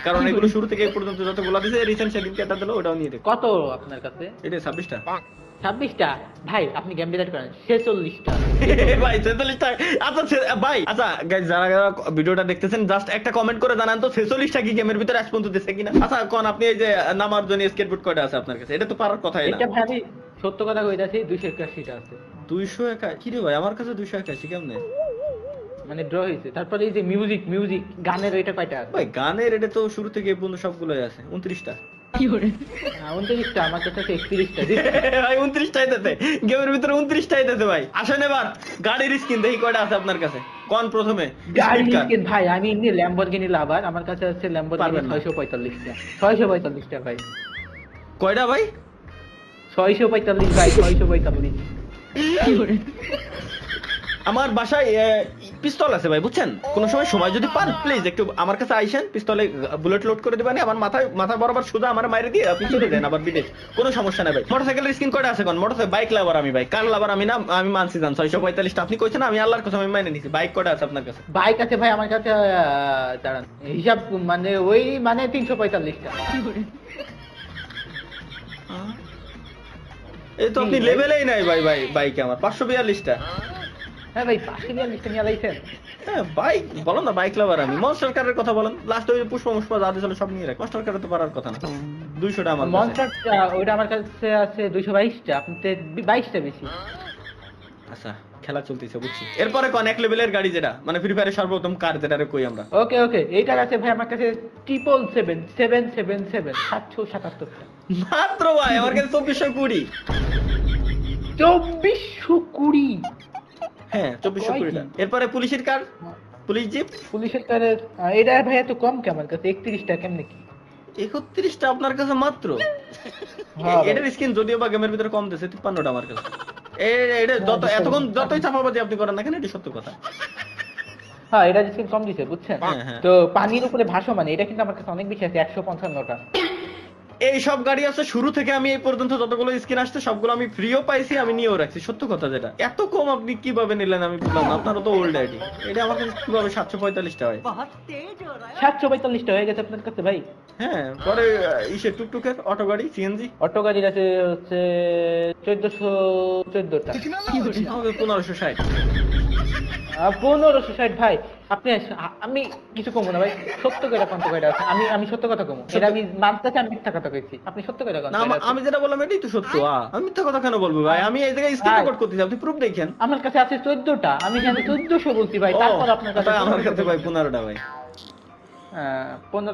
কারণ এগুলো শুরু থেকে এই পর্যন্ত যতগুলো দিছে রিসেন্ট সেদিনকে এটা দিলো ওটাও নিয়ে দেখ। কত আপনার কাছে? এটা 26টা। 26টা? ভাই আপনি গেম ডিলিট করেন। 46টা। ভাই 46টা। আচ্ছা ভাই আচ্ছা গাইস যারা যারা ভিডিওটা দেখতেছেন জাস্ট একটা কমেন্ট করে জানান তো 46টা কি গেমের ভিতরে আজ পর্যন্ত দিছে কিনা। আচ্ছা কোন আপনি এই যে নামার জন্য স্কেটবোর্ড কয়টা আছে আপনার কাছে? এটা তো পারার কথাই না। এটা ভাই আমি সত্য কথা কইতাছি 281টা আছে। 281 কি রে ভাই আমার কাছে 281 কেমনে? মানে ড্র হইছে। তারপরে এই যে মিউজিক গানের ওইটা কয়টা আছে? ভাই গানের এটা তো শুরু থেকে এই পর্যন্ত সবগুলোই আছে 29টা। 29টা, আমার কাছে 31টা। ভাই 29টাই দিতে গেমের ভিতরে 29টাই দিতে ভাই। আসেন এবার গাড়ির স্কিন দেখি কয়টা আছে আপনার কাছে। কোন প্রথমে? গাড়ি স্পিড কার। স্কিন ভাই আমি এমনি ল্যাম্বরগিনি লাভার, আমার কাছে আছে ল্যাম্বরগিনি 645টা। 645টা ভাই। কয়টা ভাই? 645 ভাই, 645। আমার বাসায় পিস্তল আছে ভাই বুঝছেন। কোন সময় যদি পান প্লিজ একটু আমার কাছে আইসেন, পিস্তলে বুলেট লোড করে দিবেন, আমার মাথা বরাবর সোজা আমার মাইরে দিয়ে আপনি চলে যান আবার বিদেশ, কোনো সমস্যা নাই ভাই। মোটরসাইকেলের স্কিন কয়টা আছে কোন? মোটরসাইকেল বাইক লাভার আমি ভাই, কার লাভার আমি না, আমি মানছি জান 645টা আপনি কইছেন, আমি আল্লাহর কসম আমি মাইনে নিছি। বাইক কয়টা আছে আপনার কাছে? বাইক আছে ভাই আমার কাছে দাঁড়ান হিসাব মানে ওই মানে 345টা। এই তো আপনি লেভেলেই নাই ভাই বাইক আমার 542টা। হ্যাঁ ভাই 542টা নিয়ে লাইছেন। হ্যাঁ বাইক বলো না, বাইক লাভার আমি। মনস্টার কারের কথা বলেন, লাস্ট ওই পুষ্পা যা দিছিল সব নিয়ে রাখ। মনস্টার কারে তো পারার কথা না। 200টা আমার কাছে। মনস্টারটা ওইটা আমার কাছে আছে 222টা, আপনি 22টা বেশি। আচ্ছা খেলা চলতেছে বুঝছি। এরপরে কোন এক লেভেলের গাড়ি যেটা মানে ফ্রি ফায়ারের সর্বপ্রথম কার যেটারে কই আমরা। ওকে এইটার আছে ভাই আমার কাছে 777 777টা মাত্র ভাই আমার কাছে 2420। 2420? হ্যাঁ 2420টা। এরপরে পুলিশের কার, পুলিশ জিপ। পুলিশের কারে এটা ভাই এত কম কে আমার কাছে? 31টা কেমনে কি? 31টা আপনার কাছে মাত্র? হ্যাঁ এটার স্কিন যদিও বা গেমের ভিতরে কম দিয়েছে 53টা আমার কাছে। এটা এতক্ষণ যতই চাপাবাজি আপনি করেন না কেন এটা সত্য কথা। হ্যাঁ এটা স্কিন কম দিছে বুঝছেন। হ্যাঁ। তো পানির উপরে ভাসমান এটা কিন্তু আমার কাছে অনেক বেশি আছে 155টা। এই সব গাড়ি আছে শুরু থেকে আমি এই পর্যন্ত যতগুলো স্কিন আসছে সবগুলো আমি ফ্রিও পাইছি, আমি নিয়েও রাখছি। সত্য কথা যেটা। এত কম আপনি কিভাবে নিলেন আমি বুঝলাম না। আপনারও তো ওল্ড আইডি। এটা আমার কাছে কিভাবে 745টা হয়? 745টা হয়ে গেছে আপনার কাছে ভাই? হ্যাঁ পরে ইসে টুকটুকের অটো গাড়ি সিএনজি অটো গাড়ির আছে হচ্ছে 1414টা। আমাদের 1560। 1560 ভাই। আপনি আমি কিছু কমবো না ভাই। সত্য করে কত কয়টা আছে? আমি সত্য কথা কমবো। এটা আমি মানতেছি আমি মিথ্যা কথা কইছি। আপনি সত্য করে কত? না আমি যেটা বললাম এটাই তো সত্য। আমি মিথ্যা কথা কেন বলবো ভাই? আমি এই জায়গায় স্ক্রিন রেকর্ড করতেছি, আপনি প্রুফ দেখেন। আমার কাছে আছে 14টা, আমি জানি 1400 বলছি ভাই। তারপর আপনার কাছে আমার কাছে ভাই 15টা ভাই। 15